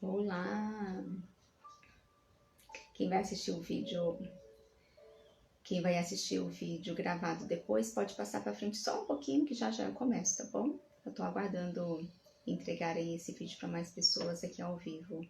Olá! Quem vai assistir o vídeo, gravado depois, pode passar para frente só um pouquinho que já eu começo, tá bom? Eu tô aguardando entregarem esse vídeo para mais pessoas aqui ao vivo.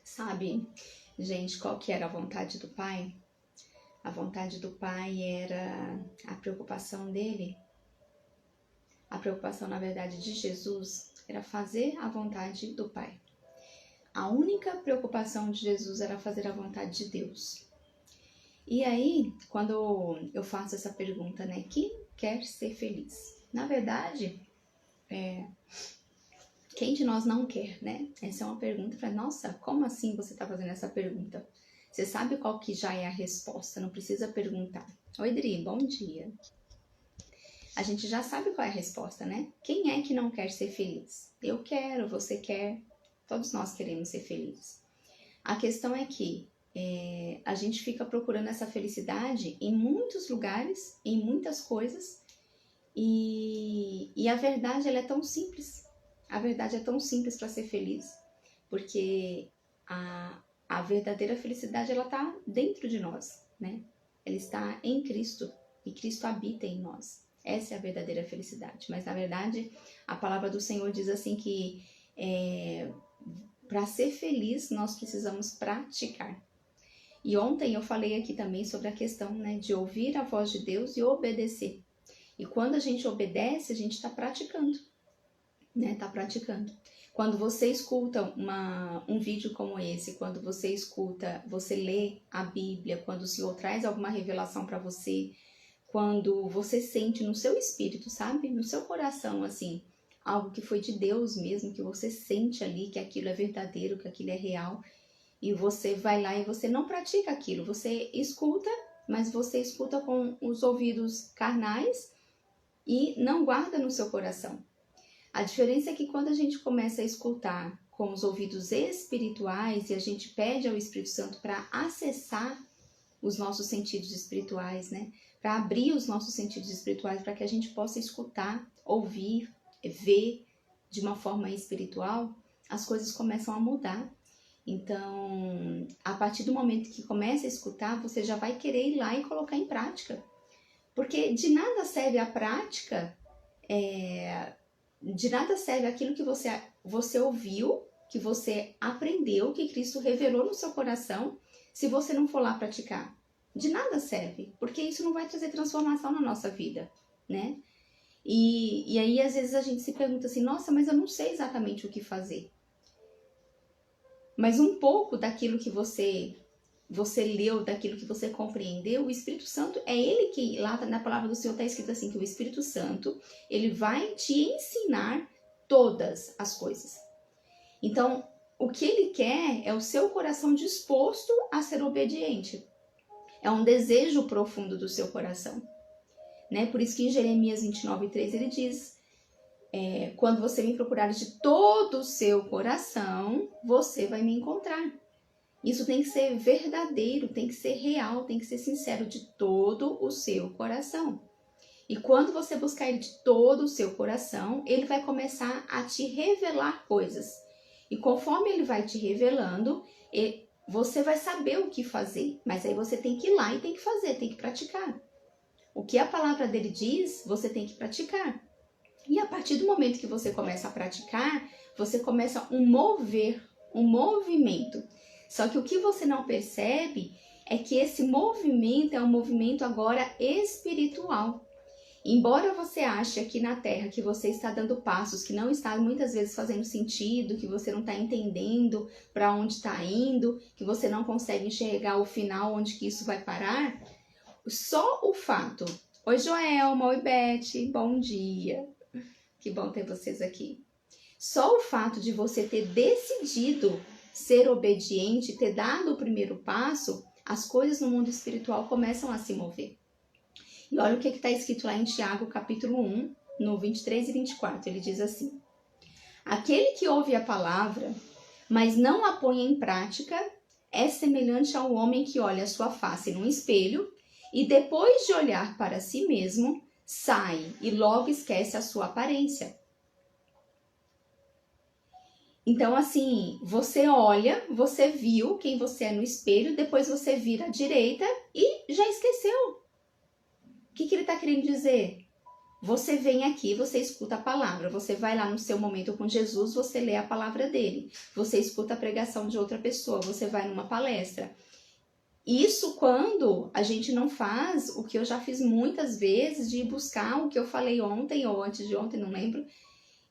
Sabe, gente, qual que era a vontade do Pai? A vontade do Pai era a preocupação dele. A preocupação, na verdade, de Jesus era fazer a vontade do Pai. A única preocupação de Jesus era fazer a vontade de Deus. E aí, quando eu faço essa pergunta, né? Quem quer ser feliz? Na verdade, quem de nós não quer, né? Essa é uma pergunta para nossa, como assim você está fazendo essa pergunta? Você sabe qual que já é a resposta, não precisa perguntar. Oi, Dri, bom dia. A gente já sabe qual é a resposta, né? Quem é que não quer ser feliz? Eu quero, você quer, todos nós queremos ser felizes. A questão é que a gente fica procurando essa felicidade em muitos lugares, em muitas coisas, e a verdade ela é tão simples. A verdade é tão simples para ser feliz, porque a verdadeira felicidade ela está dentro de nós, né? Ela está em Cristo e Cristo habita em nós. Essa é a verdadeira felicidade. Mas na verdade a palavra do Senhor diz assim que para ser feliz nós precisamos praticar. E ontem eu falei aqui também sobre a questão, né, de ouvir a voz de Deus e obedecer. E quando a gente obedece, a gente está praticando, né? Está praticando. Quando você escuta um vídeo como esse, quando você escuta, você lê a Bíblia, quando o Senhor traz alguma revelação para você, quando você sente no seu espírito, sabe? No seu coração, assim, algo que foi de Deus mesmo, que você sente ali que aquilo é verdadeiro, que aquilo é real, e você vai lá e você não pratica aquilo, você escuta, mas você escuta com os ouvidos carnais e não guarda no seu coração. A diferença é que quando a gente começa a escutar com os ouvidos espirituais e a gente pede ao Espírito Santo para acessar os nossos sentidos espirituais, né? Para abrir os nossos sentidos espirituais para que a gente possa escutar, ouvir, ver de uma forma espiritual, as coisas começam a mudar. Então, a partir do momento que começa a escutar, você já vai querer ir lá e colocar em prática. Porque de nada serve a prática, de nada serve aquilo que você ouviu, que você aprendeu, que Cristo revelou no seu coração, se você não for lá praticar. De nada serve, porque isso não vai trazer transformação na nossa vida, né? E aí, às vezes, a gente se pergunta assim, nossa, mas eu não sei exatamente o que fazer. Mas um pouco daquilo que você leu, daquilo que você compreendeu, o Espírito Santo é ele que, lá na palavra do Senhor está escrito assim, que o Espírito Santo, ele vai te ensinar todas as coisas. Então, o que ele quer é o seu coração disposto a ser obediente. É um desejo profundo do seu coração, né? Por isso que em Jeremias 29:3 ele diz, quando você me procurar de todo o seu coração, você vai me encontrar. Isso tem que ser verdadeiro, tem que ser real, tem que ser sincero de todo o seu coração. E quando você buscar ele de todo o seu coração, ele vai começar a te revelar coisas. E conforme ele vai te revelando, você vai saber o que fazer. Mas aí você tem que ir lá e tem que fazer, tem que praticar. O que a palavra dele diz, você tem que praticar. E a partir do momento que você começa a praticar, você começa um movimento. Só que o que você não percebe é que esse movimento é um movimento agora espiritual. Embora você ache aqui na Terra que você está dando passos que não está muitas vezes fazendo sentido, que você não está entendendo para onde está indo, que você não consegue enxergar o final, onde que isso vai parar, só o fato... Oi, Joelma, oi, Beth, bom dia. Que bom ter vocês aqui. Só o fato de você ter decidido ser obediente, ter dado o primeiro passo, as coisas no mundo espiritual começam a se mover. E olha o que está escrito lá em Tiago, capítulo 1, no 23 e 24. Ele diz assim: aquele que ouve a palavra, mas não a põe em prática, é semelhante ao homem que olha a sua face num espelho e depois de olhar para si mesmo, sai e logo esquece a sua aparência. Então, assim, você olha, você viu quem você é no espelho, depois você vira à direita e já esqueceu. O que ele está querendo dizer? Você vem aqui, você escuta a palavra, você vai lá no seu momento com Jesus, você lê a palavra dele, você escuta a pregação de outra pessoa, você vai numa palestra. Isso quando a gente não faz o que eu já fiz muitas vezes, de buscar o que eu falei ontem ou antes de ontem, não lembro,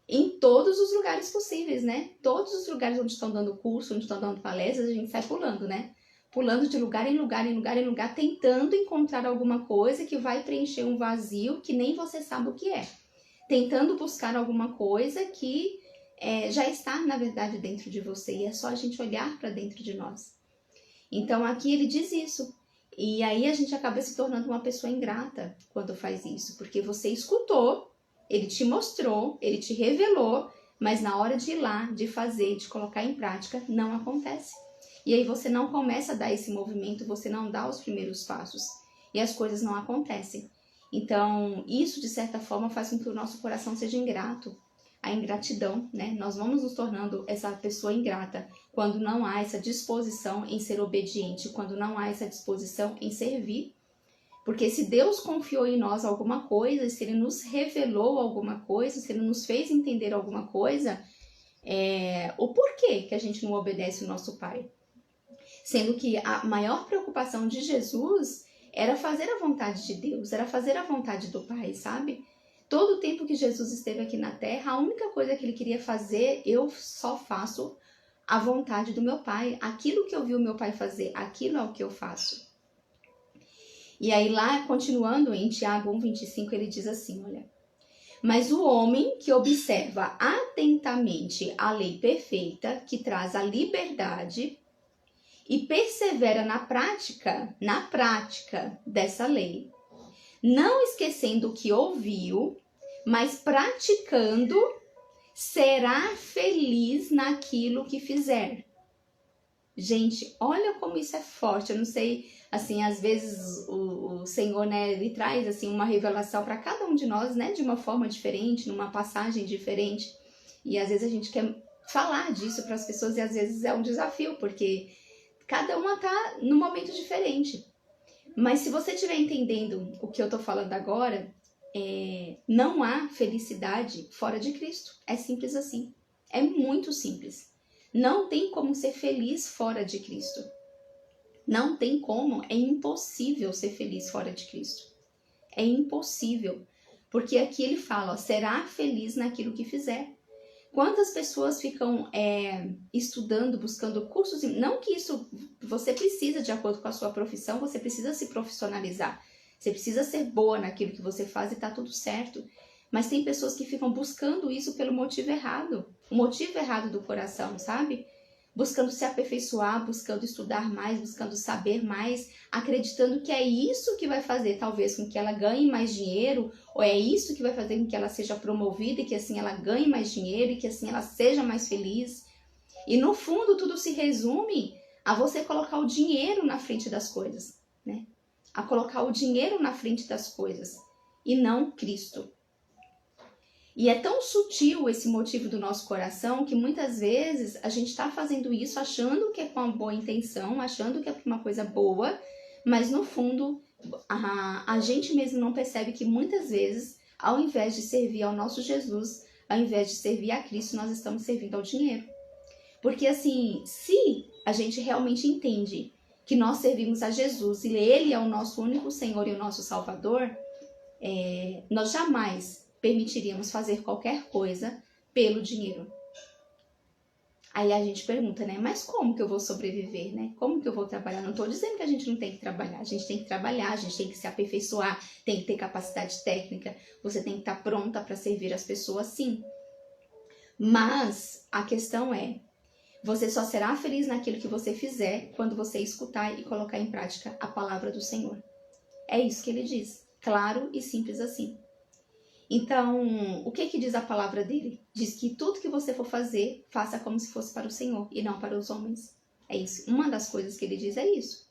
em todos os lugares possíveis, né? Todos os lugares onde estão dando curso, onde estão dando palestras, a gente sai pulando, né? Pulando de lugar em lugar, em lugar em lugar, tentando encontrar alguma coisa que vai preencher um vazio que nem você sabe o que é. Tentando buscar alguma coisa que já está, na verdade, dentro de você. E é só a gente olhar para dentro de nós. Então, aqui ele diz isso. E aí a gente acaba se tornando uma pessoa ingrata quando faz isso. Porque você escutou, ele te mostrou, ele te revelou, mas na hora de ir lá, de fazer, de colocar em prática, não acontece. E aí você não começa a dar esse movimento, você não dá os primeiros passos. E as coisas não acontecem. Então, isso de certa forma faz com que o nosso coração seja ingrato. A ingratidão, né? Nós vamos nos tornando essa pessoa ingrata quando não há essa disposição em ser obediente, quando não há essa disposição em servir. Porque se Deus confiou em nós alguma coisa, se Ele nos revelou alguma coisa, se Ele nos fez entender alguma coisa, o porquê que a gente não obedece o nosso Pai? Sendo que a maior preocupação de Jesus era fazer a vontade de Deus, era fazer a vontade do Pai, sabe? Todo o tempo que Jesus esteve aqui na Terra, a única coisa que Ele queria fazer, eu só faço a vontade do meu Pai. Aquilo que eu vi o meu Pai fazer, aquilo é o que eu faço. E aí lá, continuando em Tiago 1,25, ele diz assim, olha: mas o homem que observa atentamente a lei perfeita, que traz a liberdade, e persevera na prática dessa lei, não esquecendo o que ouviu, mas praticando, será feliz naquilo que fizer. Gente, olha como isso é forte. Eu não sei, assim, às vezes o Senhor, né, ele traz assim uma revelação para cada um de nós, né, de uma forma diferente, numa passagem diferente. E às vezes a gente quer falar disso para as pessoas e às vezes é um desafio, porque cada uma tá num momento diferente. Mas se você estiver entendendo o que eu tô falando agora, não há felicidade fora de Cristo. É simples assim. É muito simples. Não tem como ser feliz fora de Cristo. Não tem como, é impossível ser feliz fora de Cristo. É impossível. Porque aqui ele fala, ó, será feliz naquilo que fizer. Quantas pessoas ficam estudando, buscando cursos? Não que isso você precisa, de acordo com a sua profissão, você precisa se profissionalizar. Você precisa ser boa naquilo que você faz e tá tudo certo. Mas tem pessoas que ficam buscando isso pelo motivo errado. O motivo errado do coração, sabe? Buscando se aperfeiçoar, buscando estudar mais, buscando saber mais, acreditando que é isso que vai fazer, talvez, com que ela ganhe mais dinheiro, ou é isso que vai fazer com que ela seja promovida e que assim ela ganhe mais dinheiro e que assim ela seja mais feliz. E no fundo tudo se resume a você colocar o dinheiro na frente das coisas, né? A colocar o dinheiro na frente das coisas e não Cristo. E é tão sutil esse motivo do nosso coração que muitas vezes a gente está fazendo isso achando que é com uma boa intenção, achando que é uma coisa boa, mas no fundo a gente mesmo não percebe que muitas vezes, ao invés de servir ao nosso Jesus, ao invés de servir a Cristo, nós estamos servindo ao dinheiro. Porque assim, se a gente realmente entende que nós servimos a Jesus e Ele é o nosso único Senhor e o nosso Salvador, nós jamais permitiríamos fazer qualquer coisa pelo dinheiro. Aí a gente pergunta, né? Mas como que eu vou sobreviver, né? Como que eu vou trabalhar? Não estou dizendo que a gente não tem que trabalhar. A gente tem que trabalhar, a gente tem que se aperfeiçoar, tem que ter capacidade técnica. Você tem que estar pronta para servir as pessoas, sim. Mas a questão é, você só será feliz naquilo que você fizer quando você escutar e colocar em prática a palavra do Senhor. É isso que ele diz. Claro e simples assim. Então, o que diz a palavra dele? Diz que tudo que você for fazer, faça como se fosse para o Senhor e não para os homens. É isso. Uma das coisas que ele diz é isso.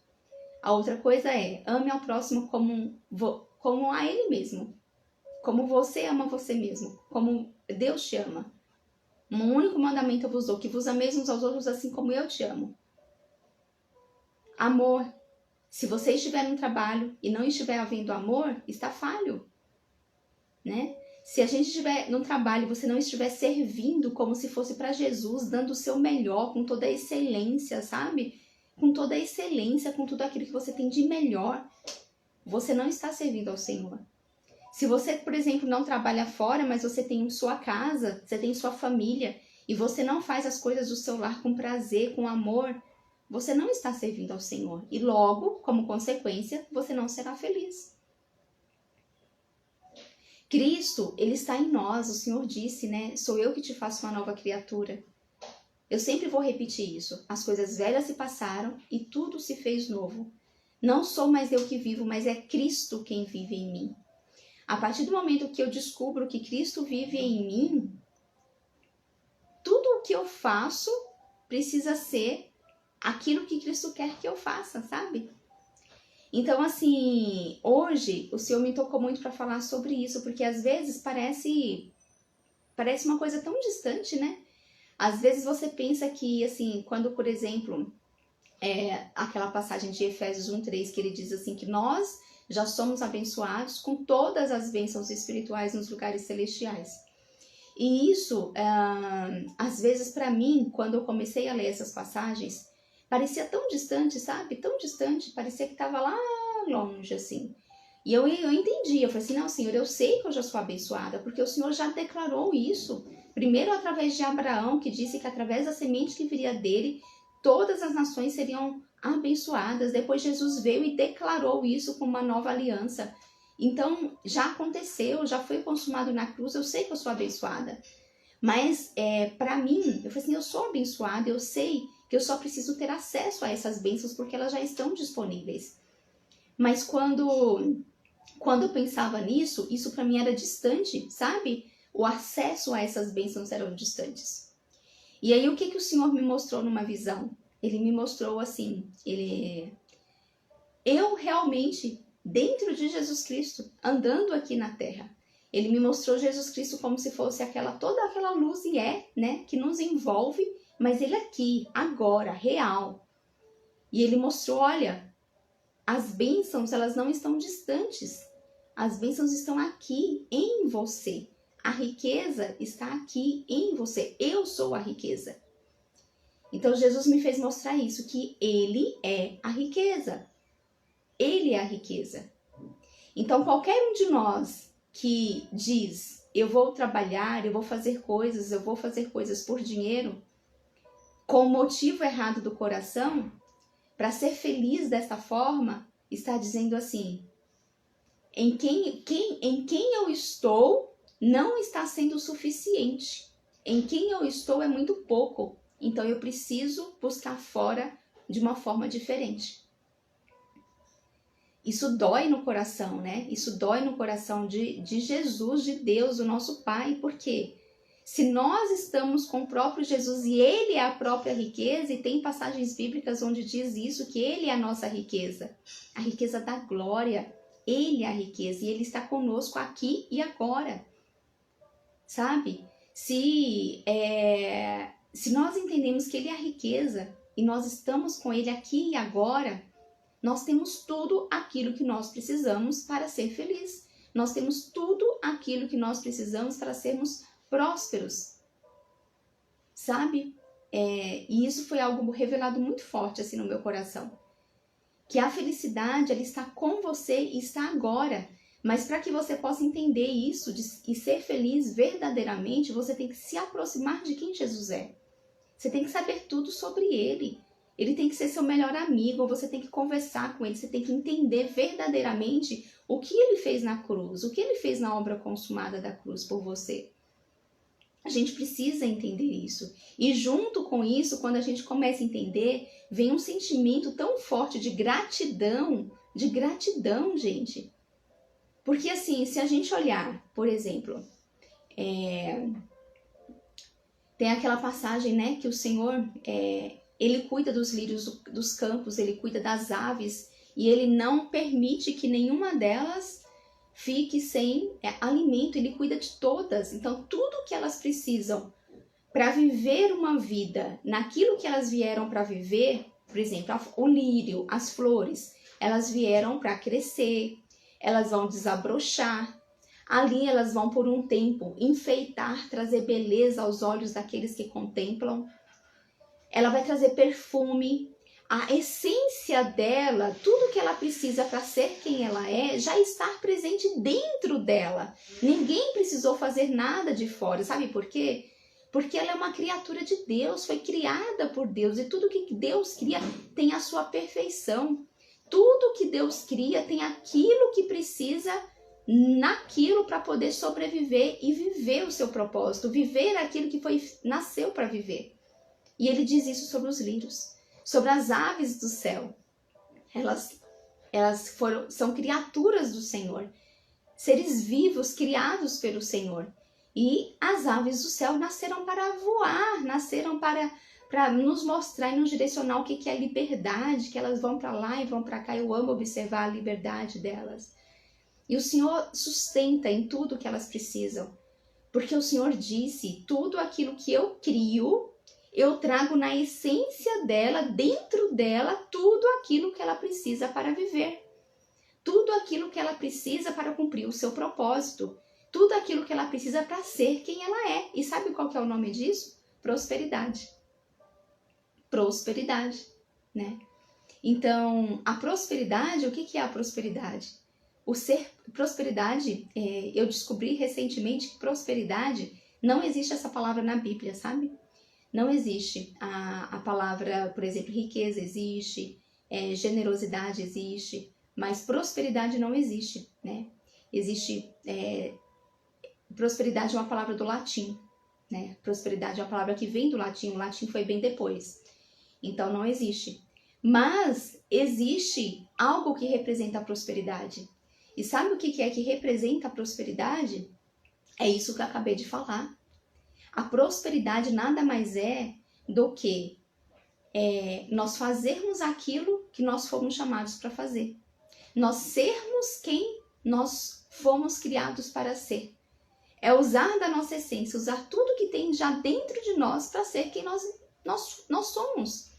A outra coisa é, ame ao próximo como a ele mesmo. Como você ama você mesmo. Como Deus te ama. Um único mandamento eu vos dou, que vos ameis uns aos outros assim como eu te amo. Amor. Se você estiver num trabalho e não estiver havendo amor, está falho. Né? Se a gente estiver no trabalho e você não estiver servindo como se fosse para Jesus, dando o seu melhor, com toda a excelência, sabe? Com toda a excelência, com tudo aquilo que você tem de melhor, você não está servindo ao Senhor. Se você, por exemplo, não trabalha fora, mas você tem sua casa, você tem sua família, e você não faz as coisas do seu lar com prazer, com amor, você não está servindo ao Senhor. E logo, como consequência, você não será feliz. Cristo, ele está em nós, o Senhor disse, né? Sou eu que te faço uma nova criatura. Eu sempre vou repetir isso. As coisas velhas se passaram e tudo se fez novo. Não sou mais eu que vivo, mas é Cristo quem vive em mim. A partir do momento que eu descubro que Cristo vive em mim, tudo o que eu faço precisa ser aquilo que Cristo quer que eu faça, sabe? Então, assim, hoje o Senhor me tocou muito para falar sobre isso, porque às vezes parece uma coisa tão distante, né? Às vezes você pensa que, assim, quando, por exemplo, aquela passagem de Efésios 1:3, que ele diz assim, que nós já somos abençoados com todas as bênçãos espirituais nos lugares celestiais. E isso, às vezes para mim, quando eu comecei a ler essas passagens, parecia tão distante, sabe? Tão distante, parecia que estava lá longe, assim. E eu entendi, eu falei assim, não, Senhor, eu sei que eu já sou abençoada, porque o Senhor já declarou isso. Primeiro através de Abraão, que disse que através da semente que viria dele, todas as nações seriam abençoadas. Depois Jesus veio e declarou isso com uma nova aliança. Então, já aconteceu, já foi consumado na cruz, eu sei que eu sou abençoada. Mas, para mim, eu falei assim, eu sou abençoada, eu sei que eu só preciso ter acesso a essas bênçãos porque elas já estão disponíveis. Mas quando eu pensava nisso, isso para mim era distante, sabe? O acesso a essas bênçãos eram distantes. E aí o que o Senhor me mostrou numa visão? Ele me mostrou assim, eu realmente, dentro de Jesus Cristo, andando aqui na Terra, ele me mostrou Jesus Cristo como se fosse toda aquela luz né, que nos envolve, mas ele aqui, agora, real. E ele mostrou, olha, as bênçãos, elas não estão distantes. As bênçãos estão aqui, em você. A riqueza está aqui, em você. Eu sou a riqueza. Então, Jesus me fez mostrar isso, que ele é a riqueza. Ele é a riqueza. Então, qualquer um de nós que diz, eu vou trabalhar, eu vou fazer coisas por dinheiro, com o motivo errado do coração, para ser feliz desta forma, está dizendo assim, em quem eu estou não está sendo suficiente. Em quem eu estou é muito pouco. Então eu preciso buscar fora de uma forma diferente. Isso dói no coração, né? Isso dói no coração de Jesus, de Deus, o nosso Pai. Por quê? Se nós estamos com o próprio Jesus e Ele é a própria riqueza, e tem passagens bíblicas onde diz isso, que Ele é a nossa riqueza. A riqueza da glória. Ele é a riqueza e Ele está conosco aqui e agora. Sabe? Se nós entendemos que Ele é a riqueza e nós estamos com Ele aqui e agora, nós temos tudo aquilo que nós precisamos para ser feliz. Nós temos tudo aquilo que nós precisamos para sermos prósperos. Sabe? E isso foi algo revelado muito forte assim no meu coração. Que a felicidade, ela está com você e está agora. Mas para que você possa entender isso e ser feliz verdadeiramente, você tem que se aproximar de quem Jesus é. Você tem que saber tudo sobre ele. Ele tem que ser seu melhor amigo, você tem que conversar com ele, você tem que entender verdadeiramente o que ele fez na cruz, o que ele fez na obra consumada da cruz por você. A gente precisa entender isso. E junto com isso, quando a gente começa a entender, vem um sentimento tão forte de gratidão, gente. Porque assim, se a gente olhar, por exemplo, tem aquela passagem, né, que o Senhor, ele cuida dos lírios dos campos, ele cuida das aves, e ele não permite que nenhuma delas fique sem alimento, ele cuida de todas. Então, tudo que elas precisam para viver uma vida naquilo que elas vieram para viver, por exemplo, o lírio, as flores, elas vieram para crescer, elas vão desabrochar. Ali elas vão por um tempo enfeitar, trazer beleza aos olhos daqueles que contemplam. Ela vai trazer perfume. A essência dela, tudo que ela precisa para ser quem ela é, já está presente dentro dela. Ninguém precisou fazer nada de fora. Sabe por quê? Porque ela é uma criatura de Deus, foi criada por Deus. E tudo que Deus cria tem a sua perfeição. Tudo que Deus cria tem aquilo que precisa naquilo para poder sobreviver e viver o seu propósito, viver aquilo que nasceu para viver. E ele diz isso sobre os lírios, sobre as aves do céu. Elas são criaturas do Senhor, seres vivos criados pelo Senhor. E as aves do céu nasceram para voar, nasceram para nos mostrar e nos direcionar o que é liberdade, que elas vão para lá e vão para cá. Eu amo observar a liberdade delas. E o Senhor sustenta em tudo que elas precisam. Porque o Senhor disse, tudo aquilo que eu crio, eu trago na essência dela, dentro dela, tudo aquilo que ela precisa para viver. Tudo aquilo que ela precisa para cumprir o seu propósito. Tudo aquilo que ela precisa para ser quem ela é. E sabe qual que é o nome disso? Prosperidade. Prosperidade, né? Então, a prosperidade, o que é a prosperidade? Prosperidade, eu descobri recentemente que prosperidade, não existe essa palavra na Bíblia, sabe? Não existe a palavra, por exemplo, riqueza existe, generosidade existe, mas prosperidade não existe, né? Existe, prosperidade é uma palavra do latim, né? Prosperidade é uma palavra que vem do latim, o latim foi bem depois, então não existe. Mas existe algo que representa a prosperidade. E sabe o que é que representa a prosperidade? É isso que eu acabei de falar. A prosperidade nada mais é do que nós fazermos aquilo que nós fomos chamados para fazer. Nós sermos quem nós fomos criados para ser. É usar da nossa essência, usar tudo que tem já dentro de nós para ser quem nós somos.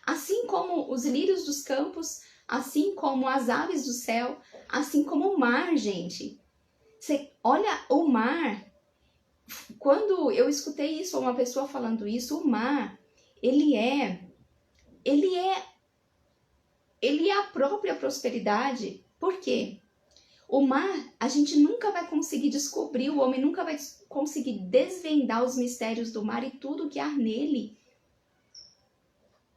Assim como os lírios dos campos, assim como as aves do céu, assim como o mar, gente. Você olha o mar, quando eu escutei isso, uma pessoa falando isso, o mar, ele é a própria prosperidade. Por quê? O mar, a gente nunca vai conseguir descobrir, o homem nunca vai conseguir desvendar os mistérios do mar e tudo que há nele.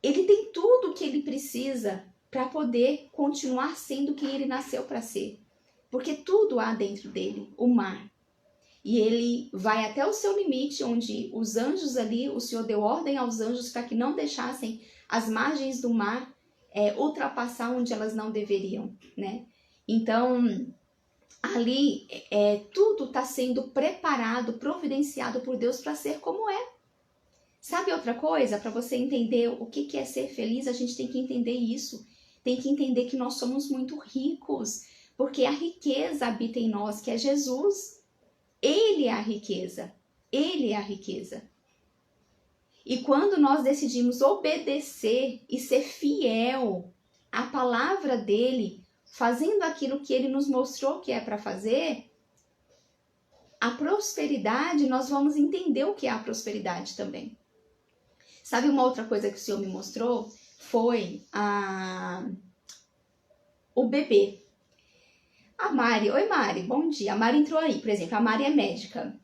Ele tem tudo o que ele precisa para poder continuar sendo quem ele nasceu para ser. Porque tudo há dentro dele, o mar. E ele vai até o seu limite, onde os anjos ali, o Senhor deu ordem aos anjos para que não deixassem as margens do mar ultrapassar onde elas não deveriam, né? Então, ali tudo está sendo preparado, providenciado por Deus para ser como é. Sabe outra coisa? Para você entender o que é ser feliz, a gente tem que entender isso. Tem que entender que nós somos muito ricos, porque a riqueza habita em nós, que é Jesus. Ele é a riqueza. Ele é a riqueza. E quando nós decidimos obedecer e ser fiel à palavra dele, fazendo aquilo que ele nos mostrou que é para fazer, a prosperidade, nós vamos entender o que é a prosperidade também. Sabe uma outra coisa que o Senhor me mostrou? Foi o bebê. A Mari, oi Mari, bom dia. A Mari entrou aí, por exemplo, a Mari é médica.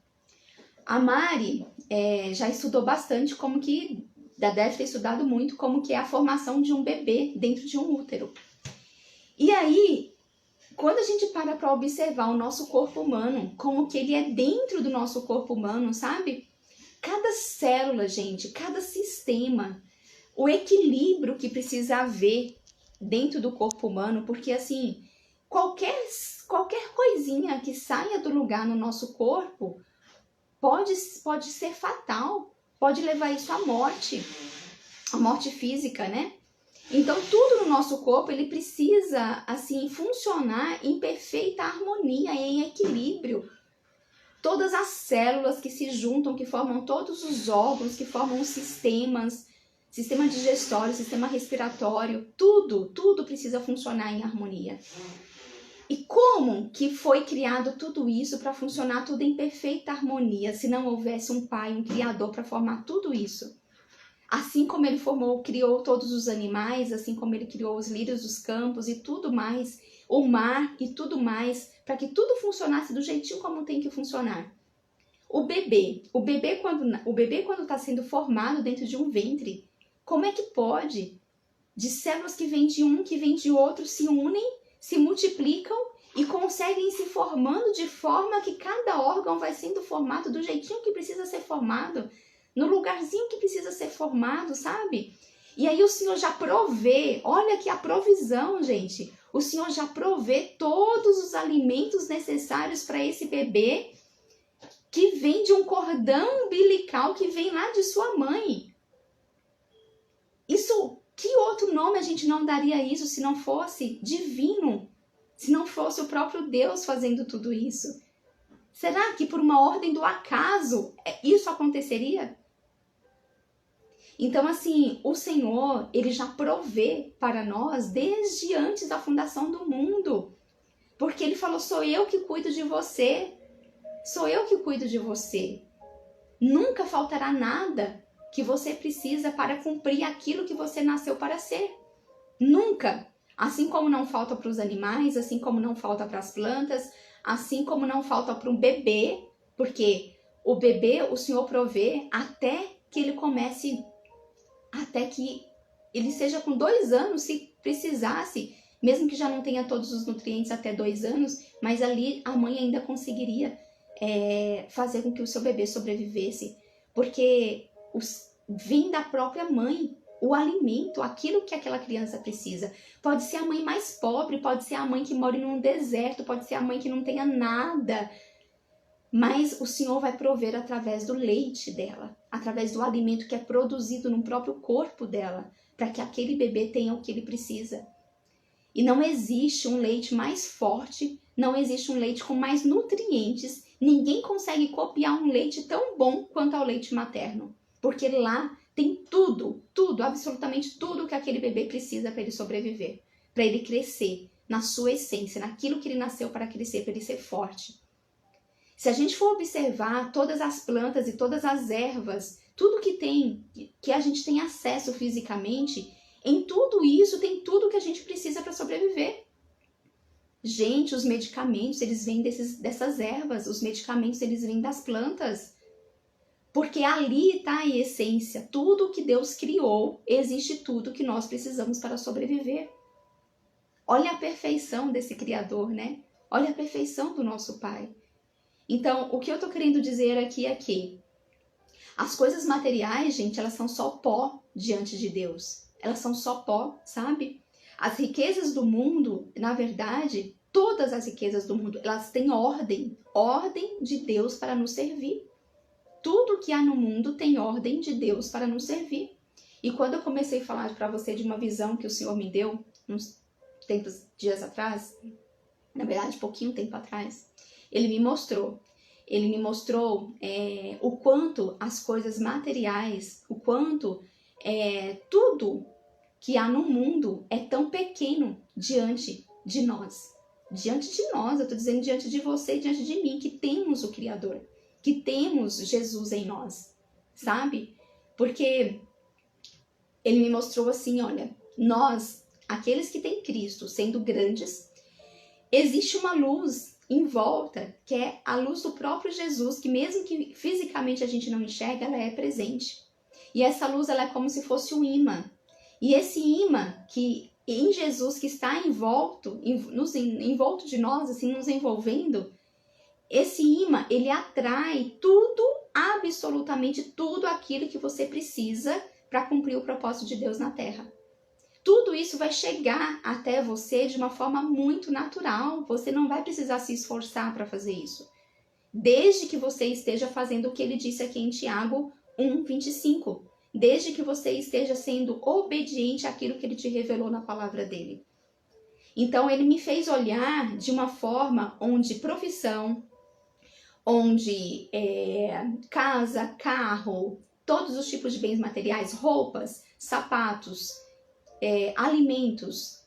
A Mari já estudou bastante como que deve ter estudado muito como que é a formação de um bebê dentro de um útero. E aí, quando a gente para observar o nosso corpo humano, como que ele é dentro do nosso corpo humano, sabe? Cada célula, gente, cada sistema, o equilíbrio que precisa haver dentro do corpo humano, porque assim, qualquer coisinha que saia do lugar no nosso corpo pode ser fatal, pode levar isso à morte física, né? Então, tudo no nosso corpo, ele precisa, assim, funcionar em perfeita harmonia, em equilíbrio. Todas as células que se juntam, que formam todos os órgãos, que formam os sistemas, sistema digestório, sistema respiratório, tudo precisa funcionar em harmonia. E como que foi criado tudo isso para funcionar tudo em perfeita harmonia, se não houvesse um pai, um criador para formar tudo isso? Assim como ele criou todos os animais, assim como ele criou os lírios dos campos e tudo mais, o mar e tudo mais, para que tudo funcionasse do jeitinho como tem que funcionar. O bebê quando está sendo formado dentro de um ventre, como é que pode? De células que vêm de um, que vêm de outro, se unem, se multiplicam e conseguem se formando de forma que cada órgão vai sendo formado do jeitinho que precisa ser formado, no lugarzinho que precisa ser formado, sabe? E aí o Senhor já provê, olha que a provisão, gente. O Senhor já provê todos os alimentos necessários para esse bebê que vem de um cordão umbilical que vem lá de sua mãe. Isso, que outro nome a gente não daria isso se não fosse divino? Se não fosse o próprio Deus fazendo tudo isso? Será que por uma ordem do acaso isso aconteceria? Então, assim, o Senhor, ele já provê para nós desde antes da fundação do mundo. Porque ele falou, sou eu que cuido de você. Sou eu que cuido de você. Nunca faltará nada que você precisa para cumprir aquilo que você nasceu para ser. Nunca. Assim como não falta para os animais, assim como não falta para as plantas, assim como não falta para um bebê, porque o bebê o Senhor provê até que ele comece, até que ele seja com 2 anos, se precisasse, mesmo que já não tenha todos os nutrientes até 2 anos, mas ali a mãe ainda conseguiria fazer com que o seu bebê sobrevivesse, porque vem da própria mãe o alimento, aquilo que aquela criança precisa. Pode ser a mãe mais pobre, pode ser a mãe que mora num deserto, pode ser a mãe que não tenha nada, mas o Senhor vai prover através do leite dela, através do alimento que é produzido no próprio corpo dela, para que aquele bebê tenha o que ele precisa. E não existe um leite mais forte, não existe um leite com mais nutrientes, ninguém consegue copiar um leite tão bom quanto ao leite materno, porque lá tem tudo, absolutamente tudo que aquele bebê precisa para ele sobreviver, para ele crescer na sua essência, naquilo que ele nasceu para crescer, para ele ser forte. Se a gente for observar todas as plantas e todas as ervas, tudo que a gente tem acesso fisicamente, em tudo isso tem tudo que a gente precisa para sobreviver. Gente, os medicamentos, eles vêm dessas ervas, os medicamentos, eles vêm das plantas. Porque ali está a essência, tudo que Deus criou, existe tudo que nós precisamos para sobreviver. Olha a perfeição desse Criador, né? Olha a perfeição do nosso Pai. Então, o que eu estou querendo dizer aqui é que as coisas materiais, gente, elas são só pó diante de Deus. Elas são só pó, sabe? As riquezas do mundo, na verdade, todas as riquezas do mundo, elas têm ordem de Deus para nos servir. Tudo que há no mundo tem ordem de Deus para nos servir. E quando eu comecei a falar para você de uma visão que o Senhor me deu, uns dias atrás, na verdade, pouquinho tempo atrás, Ele me mostrou o quanto as coisas materiais, o quanto tudo que há no mundo é tão pequeno diante de nós. Diante de nós, eu estou dizendo diante de você, diante de mim, que temos o Criador, que temos Jesus em nós, sabe? Porque Ele me mostrou assim, olha, nós, aqueles que têm Cristo, sendo grandes, existe uma luz em volta, que é a luz do próprio Jesus, que mesmo que fisicamente a gente não enxerga, ela é presente. E essa luz, ela é como se fosse um imã. E esse imã que em Jesus, que está envolto de nós, assim, nos envolvendo, esse imã, ele atrai tudo, absolutamente tudo aquilo que você precisa para cumprir o propósito de Deus na Terra. Tudo isso vai chegar até você de uma forma muito natural. Você não vai precisar se esforçar para fazer isso. Desde que você esteja fazendo o que ele disse aqui em Tiago 1:25. Desde que você esteja sendo obediente àquilo que ele te revelou na palavra dele. Então, ele me fez olhar de uma forma onde profissão, onde casa, carro, todos os tipos de bens materiais, roupas, sapatos, alimentos,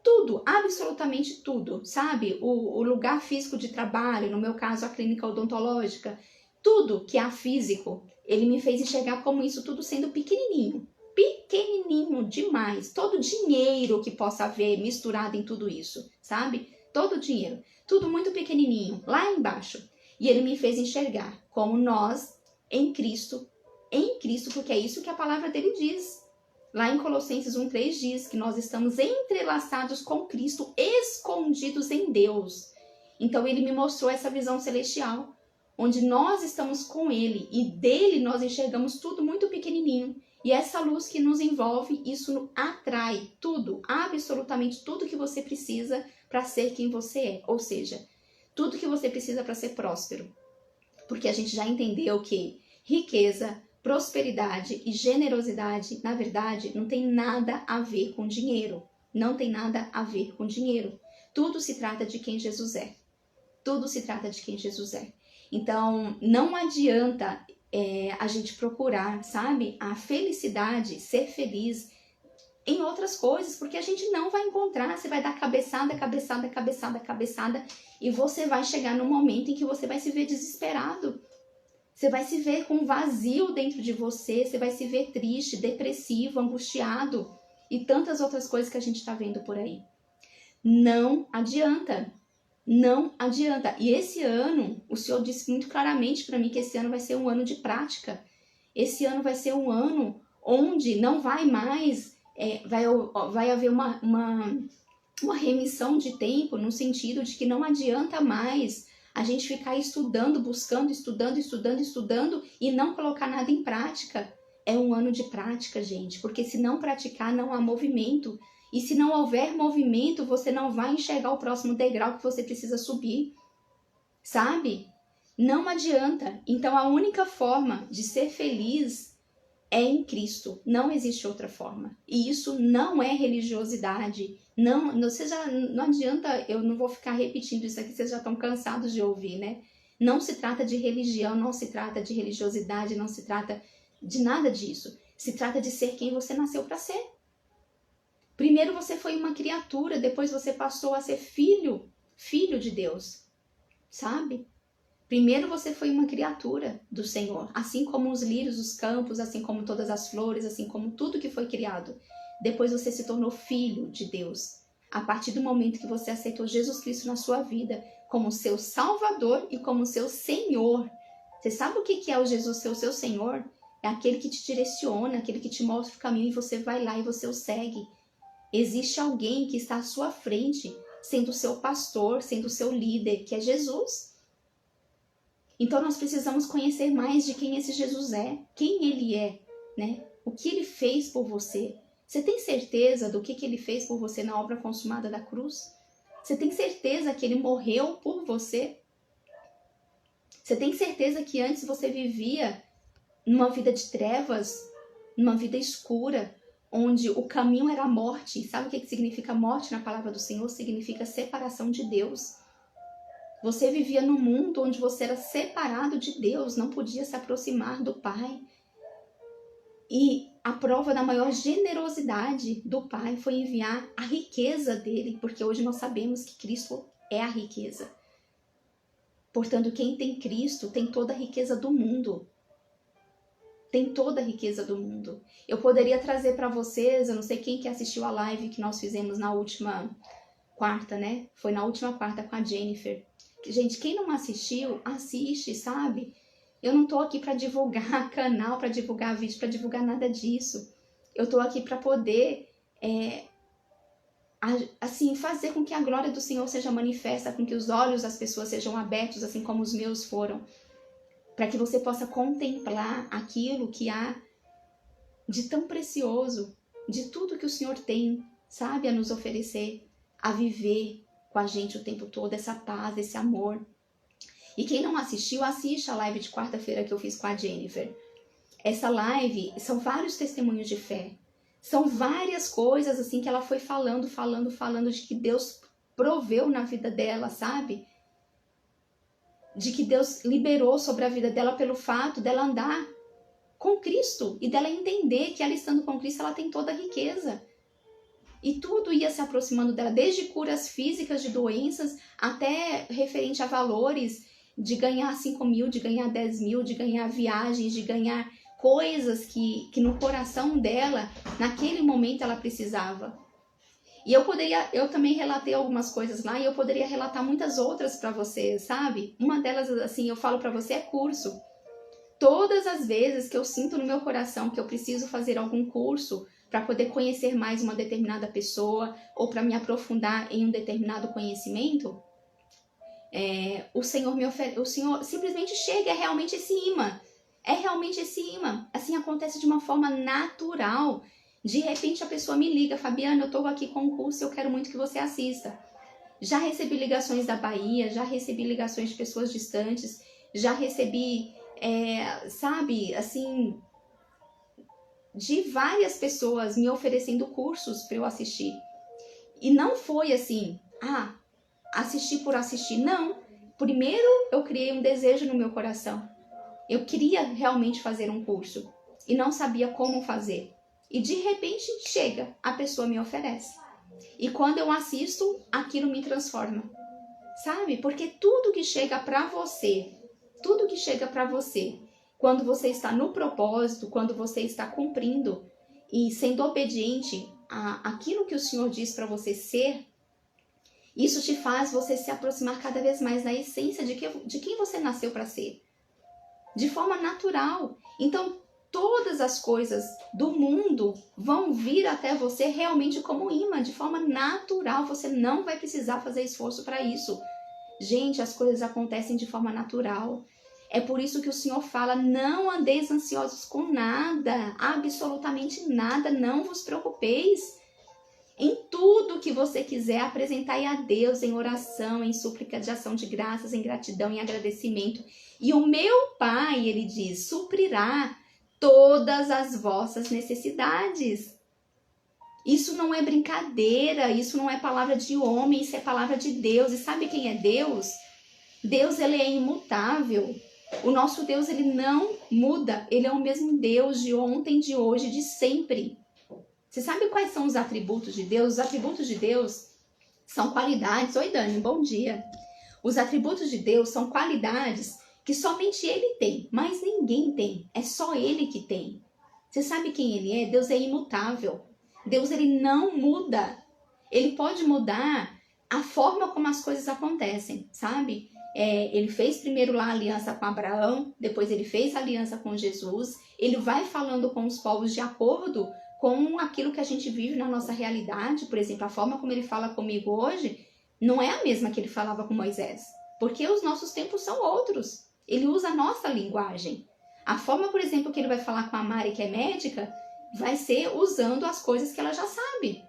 tudo, absolutamente tudo, sabe? O lugar físico de trabalho, no meu caso a clínica odontológica, tudo que é físico, ele me fez enxergar como isso tudo sendo pequenininho demais. Todo dinheiro que possa haver misturado em tudo isso, sabe? Todo dinheiro, tudo muito pequenininho, lá embaixo. E ele me fez enxergar como nós, em Cristo, porque é isso que a palavra dele diz. Lá em Colossenses 1:3 diz que nós estamos entrelaçados com Cristo, escondidos em Deus. Então ele me mostrou essa visão celestial, onde nós estamos com ele e dele nós enxergamos tudo muito pequenininho. E essa luz que nos envolve, isso atrai tudo, absolutamente tudo que você precisa para ser quem você é. Ou seja, tudo que você precisa para ser próspero. Porque a gente já entendeu que riqueza, prosperidade e generosidade, na verdade, não tem nada a ver com dinheiro. Não tem nada a ver com dinheiro. Tudo se trata de quem Jesus é. Tudo se trata de quem Jesus é. Então, não adianta a gente procurar, sabe, a felicidade, ser feliz em outras coisas, porque a gente não vai encontrar. Você vai dar cabeçada, e você vai chegar num momento em que você vai se ver desesperado. Você vai se ver com um vazio dentro de você, você vai se ver triste, depressivo, angustiado e tantas outras coisas que a gente está vendo por aí. Não adianta. Não adianta. E esse ano, o Senhor disse muito claramente para mim que esse ano vai ser um ano de prática. Esse ano vai ser um ano onde não vai mais, vai haver uma remissão de tempo, no sentido de que não adianta mais a gente ficar estudando, buscando, estudando e não colocar nada em prática. É um ano de prática, gente, porque se não praticar, não há movimento. E se não houver movimento, você não vai enxergar o próximo degrau que você precisa subir, sabe? Não adianta. Então, a única forma de ser feliz é em Cristo. Não existe outra forma. E isso não é religiosidade. Não adianta, eu não vou ficar repetindo isso aqui, vocês já estão cansados de ouvir, né? Não se trata de religião, não se trata de religiosidade, não se trata de nada disso. Se trata de ser quem você nasceu para ser. Primeiro você foi uma criatura, depois você passou a ser filho de Deus, sabe? Primeiro você foi uma criatura do Senhor, assim como os lírios dos campos, assim como todas as flores, assim como tudo que foi criado. Depois você se tornou filho de Deus, a partir do momento que você aceitou Jesus Cristo na sua vida como seu Salvador e como seu Senhor. Você sabe o que é o Jesus ser o seu Senhor? É aquele que te direciona, aquele que te mostra o caminho e você vai lá e você o segue. Existe alguém que está à sua frente, sendo o seu pastor, sendo o seu líder, que é Jesus. Então nós precisamos conhecer mais de quem esse Jesus é, quem ele é, né? O que ele fez por você. Você tem certeza do que ele fez por você na obra consumada da cruz? Você tem certeza que ele morreu por você? Você tem certeza que antes você vivia numa vida de trevas, numa vida escura, onde o caminho era a morte? Sabe o que significa morte na palavra do Senhor? Significa separação de Deus. Você vivia num mundo onde você era separado de Deus, não podia se aproximar do Pai. E a prova da maior generosidade do Pai foi enviar a riqueza dele, porque hoje nós sabemos que Cristo é a riqueza. Portanto, quem tem Cristo tem toda a riqueza do mundo. Tem toda a riqueza do mundo. Eu poderia trazer para vocês, eu não sei quem que assistiu a live que nós fizemos na última quarta, né? Foi na última quarta com a Jennifer. Gente, quem não assistiu, assiste, sabe? Eu não tô aqui para divulgar canal, para divulgar vídeo, para divulgar nada disso. Eu tô aqui para poder, assim, fazer com que a glória do Senhor seja manifesta, com que os olhos das pessoas sejam abertos, assim como os meus foram, para que você possa contemplar aquilo que há de tão precioso, de tudo que o Senhor tem, sabe, a nos oferecer, a viver com a gente o tempo todo, essa paz, esse amor. E quem não assistiu, assiste a live de quarta-feira que eu fiz com a Jennifer. Essa live são vários testemunhos de fé. São várias coisas assim que ela foi falando de que Deus proveu na vida dela, sabe? De que Deus liberou sobre a vida dela pelo fato dela andar com Cristo e dela entender que ela estando com Cristo ela tem toda a riqueza. E tudo ia se aproximando dela, desde curas físicas de doenças até referente a valores de ganhar 5 mil, de ganhar 10 mil, de ganhar viagens, de ganhar coisas que no coração dela, naquele momento ela precisava. E eu também relatei algumas coisas lá e eu poderia relatar muitas outras para você, sabe? Uma delas, assim, eu falo para você é curso. Todas as vezes que eu sinto no meu coração que eu preciso fazer algum curso para poder conhecer mais uma determinada pessoa ou para me aprofundar em um determinado conhecimento, o Senhor simplesmente chega, é realmente esse imã. É realmente esse imã. Assim acontece de uma forma natural. De repente a pessoa me liga, Fabiana, eu estou aqui com um curso e eu quero muito que você assista. Já recebi ligações da Bahia, já recebi ligações de pessoas distantes, já recebi, sabe, assim, de várias pessoas me oferecendo cursos para eu assistir. E não foi assim, assistir por assistir, não. Primeiro eu criei um desejo no meu coração. Eu queria realmente fazer um curso e não sabia como fazer. E de repente chega, a pessoa me oferece. E quando eu assisto, aquilo me transforma. Sabe? Porque tudo que chega para você, quando você está no propósito, quando você está cumprindo e sendo obediente àquilo que o Senhor diz para você ser, isso te faz você se aproximar cada vez mais da essência de quem você nasceu para ser. De forma natural. Então, todas as coisas do mundo vão vir até você realmente como imã, de forma natural. Você não vai precisar fazer esforço para isso. Gente, as coisas acontecem de forma natural. É por isso que o Senhor fala, não andeis ansiosos com nada, absolutamente nada, não vos preocupeis. Em tudo que você quiser, apresentai a Deus em oração, em súplica de ação de graças, em gratidão, em agradecimento. E o meu Pai, ele diz, suprirá todas as vossas necessidades. Isso não é brincadeira, isso não é palavra de homem, isso é palavra de Deus. E sabe quem é Deus? Deus, ele é imutável. O nosso Deus, ele não muda. Ele é o mesmo Deus de ontem, de hoje, de sempre. Você sabe quais são os atributos de Deus? Os atributos de Deus são qualidades. Oi, Dani, bom dia. Os atributos de Deus são qualidades que somente Ele tem, mas ninguém tem. É só Ele que tem. Você sabe quem Ele é? Deus é imutável. Deus, ele não muda. Ele pode mudar a forma como as coisas acontecem, sabe? Ele fez primeiro lá a aliança com Abraão, depois ele fez a aliança com Jesus. Ele vai falando com os povos de acordo com aquilo que a gente vive na nossa realidade. Por exemplo, a forma como ele fala comigo hoje não é a mesma que ele falava com Moisés, porque os nossos tempos são outros. Ele usa a nossa linguagem. A forma, por exemplo, que ele vai falar com a Mari, que é médica, vai ser usando as coisas que ela já sabe.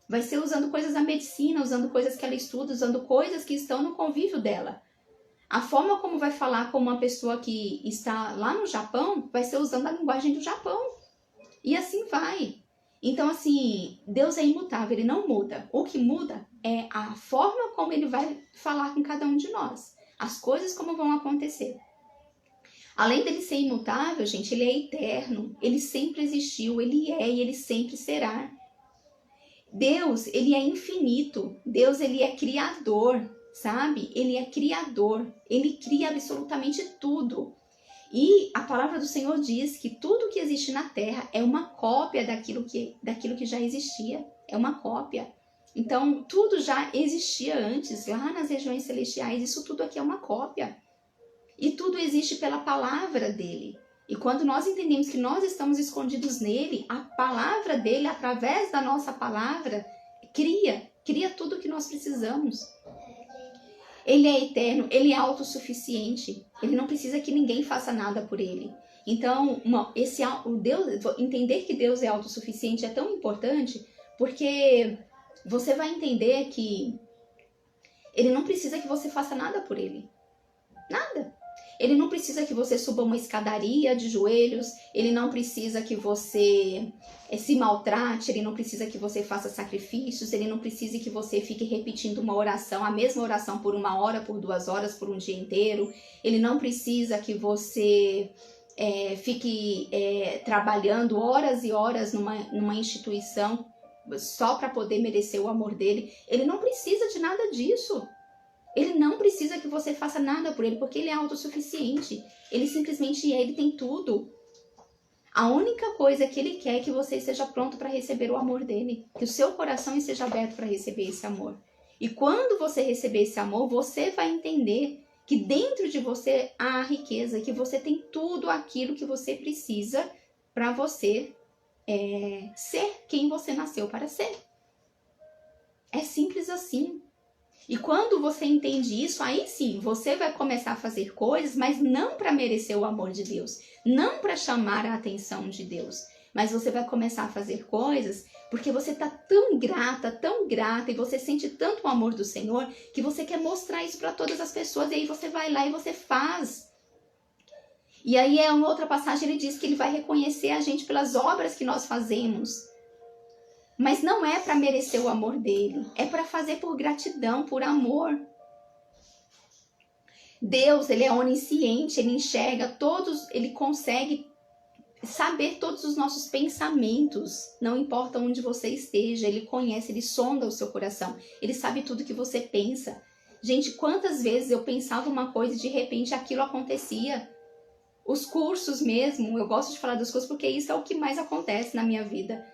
Vai ser usando coisas da medicina, usando coisas que ela estuda, usando coisas que estão no convívio dela. A forma como vai falar com uma pessoa que está lá no Japão, vai ser usando a linguagem do Japão. E assim vai. Então, assim, Deus é imutável, ele não muda. O que muda é a forma como ele vai falar com cada um de nós. As coisas como vão acontecer. Além dele ser imutável, gente, ele é eterno. Ele sempre existiu, ele é e ele sempre será. Deus, ele é infinito. Deus, ele é criador, sabe? Ele é criador. Ele cria absolutamente tudo. E a palavra do Senhor diz que tudo que existe na terra é uma cópia daquilo que já existia. É uma cópia. Então, tudo já existia antes, lá nas regiões celestiais. Isso tudo aqui é uma cópia. E tudo existe pela palavra dele. E quando nós entendemos que nós estamos escondidos nele, a palavra dele, através da nossa palavra, cria tudo o que nós precisamos. Ele é eterno, ele é autossuficiente. Ele não precisa que ninguém faça nada por ele. Então, entender que Deus é autossuficiente é tão importante, porque você vai entender que ele não precisa que você faça nada por ele. Nada. Ele não precisa que você suba uma escadaria de joelhos, ele não precisa que você se maltrate, ele não precisa que você faça sacrifícios, ele não precisa que você fique repetindo uma oração, a mesma oração por 1 hora, por 2 horas, por um dia inteiro. Ele não precisa que você fique trabalhando horas e horas numa instituição só para poder merecer o amor dele. Ele não precisa de nada disso. Ele não precisa que você faça nada por ele, porque ele é autossuficiente. Ele simplesmente ele tem tudo. A única coisa que ele quer é que você esteja pronto para receber o amor dele. Que o seu coração esteja aberto para receber esse amor. E quando você receber esse amor, você vai entender que dentro de você há a riqueza, que você tem tudo aquilo que você precisa para você ser quem você nasceu para ser. É simples assim. E quando você entende isso, aí sim, você vai começar a fazer coisas, mas não para merecer o amor de Deus, não para chamar a atenção de Deus, mas você vai começar a fazer coisas porque você está tão grata, e você sente tanto o amor do Senhor, que você quer mostrar isso para todas as pessoas, e aí você vai lá e você faz. E aí é uma outra passagem, ele diz que ele vai reconhecer a gente pelas obras que nós fazemos. Mas não é para merecer o amor dele, é para fazer por gratidão, por amor. Deus, ele é onisciente, ele enxerga todos, ele consegue saber todos os nossos pensamentos. Não importa onde você esteja, ele conhece, ele sonda o seu coração, ele sabe tudo que você pensa. Gente, quantas vezes eu pensava uma coisa e de repente aquilo acontecia. Os cursos mesmo, eu gosto de falar dos cursos porque isso é o que mais acontece na minha vida.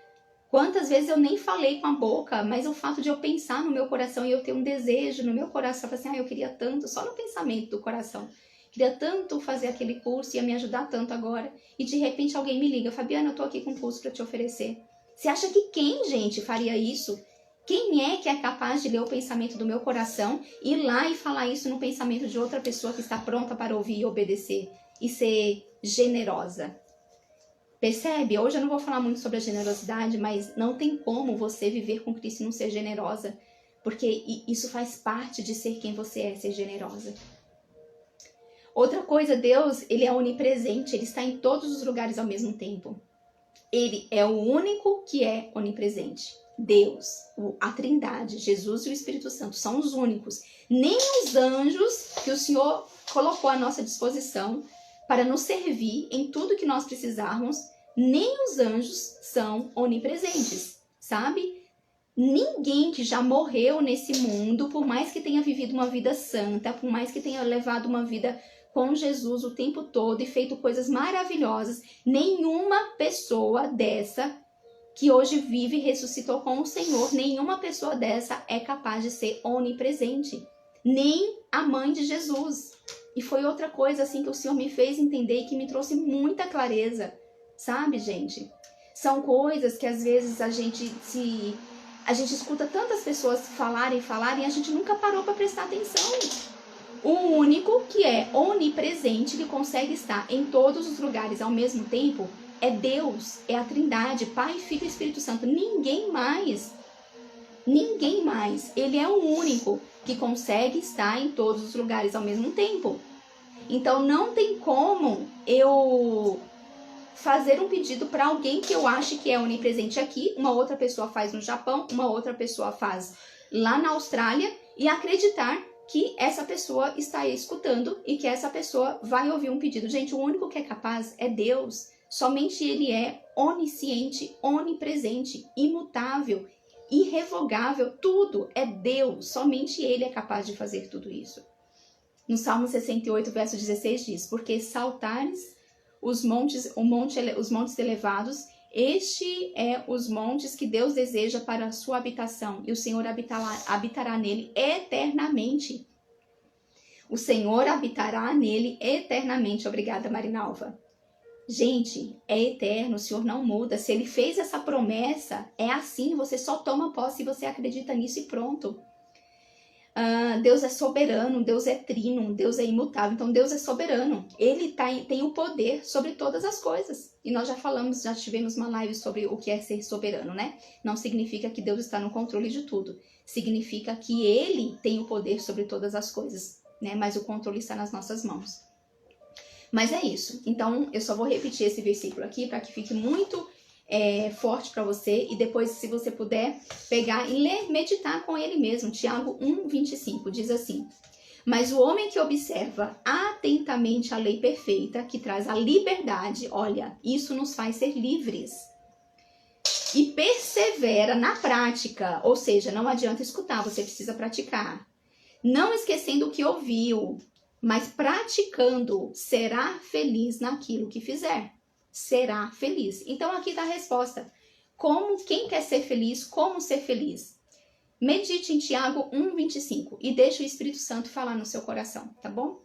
Quantas vezes eu nem falei com a boca, mas o fato de eu pensar no meu coração e eu ter um desejo no meu coração, assim, eu queria tanto, só no pensamento do coração, queria tanto fazer aquele curso, ia me ajudar tanto agora, e de repente alguém me liga, Fabiana, eu tô aqui com um curso para te oferecer. Você acha que quem, gente, faria isso? Quem é que é capaz de ler o pensamento do meu coração, ir lá e falar isso no pensamento de outra pessoa que está pronta para ouvir e obedecer e ser generosa? Percebe? Hoje eu não vou falar muito sobre a generosidade, mas não tem como você viver com Cristo e não ser generosa, porque isso faz parte de ser quem você é, ser generosa. Outra coisa, Deus, ele é onipresente, ele está em todos os lugares ao mesmo tempo. Ele é o único que é onipresente. Deus, a Trindade, Jesus e o Espírito Santo são os únicos. Nem os anjos que o Senhor colocou à nossa disposição para nos servir em tudo que nós precisarmos, nem os anjos são onipresentes, sabe? Ninguém que já morreu nesse mundo, por mais que tenha vivido uma vida santa, por mais que tenha levado uma vida com Jesus o tempo todo e feito coisas maravilhosas, nenhuma pessoa dessa que hoje vive e ressuscitou com o Senhor, nenhuma pessoa dessa é capaz de ser onipresente, nem a mãe de Jesus. E foi outra coisa assim que o Senhor me fez entender e que me trouxe muita clareza, sabe, gente? São coisas que às vezes a gente escuta tantas pessoas falarem, e a gente nunca parou para prestar atenção. O único que é onipresente, que consegue estar em todos os lugares ao mesmo tempo, é Deus, é a Trindade, Pai, Filho e Espírito Santo. Ninguém mais. Ninguém mais. Ele é o único que consegue estar em todos os lugares ao mesmo tempo. Então não tem como eu fazer um pedido para alguém que eu ache que é onipresente aqui, uma outra pessoa faz no Japão, uma outra pessoa faz lá na Austrália, e acreditar que essa pessoa está escutando e que essa pessoa vai ouvir um pedido. Gente, o único que é capaz é Deus. Somente Ele é onisciente, onipresente, imutável, irrevogável, tudo é Deus. Somente Ele é capaz de fazer tudo isso. No Salmo 68, verso 16 diz: porque saltares os montes elevados, este é os montes que Deus deseja para a sua habitação, e o Senhor habitará nele eternamente. O Senhor habitará nele eternamente. Obrigada, Marinalva. Gente, é eterno, o Senhor não muda. Se ele fez essa promessa, é assim, você só toma posse se você acredita nisso e pronto. Deus é soberano, Deus é trino, Deus é imutável, então Deus é soberano. Ele tem o poder sobre todas as coisas. E nós já falamos, já tivemos uma live sobre o que é ser soberano, né? Não significa que Deus está no controle de tudo. Significa que Ele tem o poder sobre todas as coisas, né? Mas o controle está nas nossas mãos. Mas é isso. Então, eu só vou repetir esse versículo aqui para que fique muito forte para você. E depois, se você puder, pegar e ler, meditar com ele mesmo. Tiago 1:25 diz assim: mas o homem que observa atentamente a lei perfeita, que traz a liberdade, olha, isso nos faz ser livres. E persevera na prática, ou seja, não adianta escutar, você precisa praticar. Não esquecendo o que ouviu, mas praticando, será feliz naquilo que fizer. Será feliz. Então aqui está a resposta. Quem quer ser feliz, como ser feliz? Medite em Tiago 1:25 e deixe o Espírito Santo falar no seu coração, tá bom?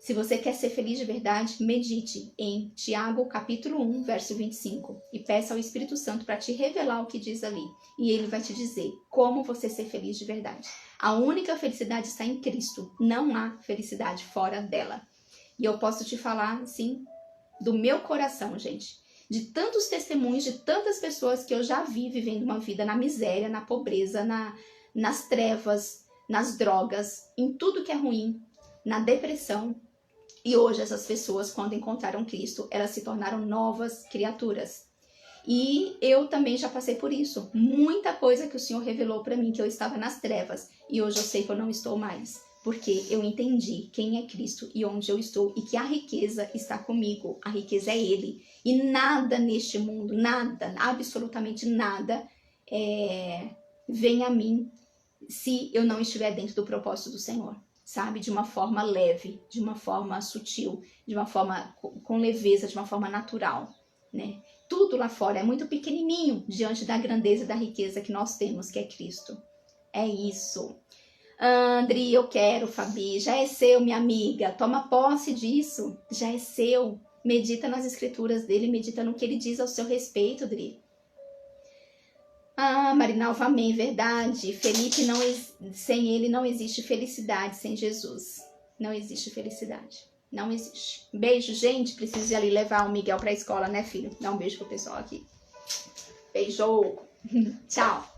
Se você quer ser feliz de verdade, medite em Tiago capítulo 1, verso 25 e peça ao Espírito Santo para te revelar o que diz ali. E ele vai te dizer como você ser feliz de verdade. A única felicidade está em Cristo, não há felicidade fora dela. E eu posso te falar, assim, do meu coração, gente, de tantos testemunhos, de tantas pessoas que eu já vi vivendo uma vida na miséria, na pobreza, nas trevas, nas drogas, em tudo que é ruim, na depressão. E hoje essas pessoas, quando encontraram Cristo, elas se tornaram novas criaturas. E eu também já passei por isso. Muita coisa que o Senhor revelou para mim, que eu estava nas trevas. E hoje eu sei que eu não estou mais. Porque eu entendi quem é Cristo e onde eu estou. E que a riqueza está comigo. A riqueza é Ele. E nada neste mundo, nada, absolutamente nada, vem a mim se eu não estiver dentro do propósito do Senhor. Sabe? De uma forma leve, de uma forma sutil, de uma forma com leveza, de uma forma natural, né? Tudo lá fora é muito pequenininho diante da grandeza e da riqueza que nós temos, que é Cristo. É isso. Andri, eu quero, Fabi. Já é seu, minha amiga. Toma posse disso. Já é seu. Medita nas escrituras dele, medita no que ele diz ao seu respeito, Dri. Marinalva, amém, verdade. Felipe, sem ele não existe felicidade, sem Jesus. Não existe felicidade. Não existe. Beijo, gente. Preciso ir ali levar o Miguel pra escola, né, filho? Dá um beijo pro pessoal aqui. Beijo. Tchau.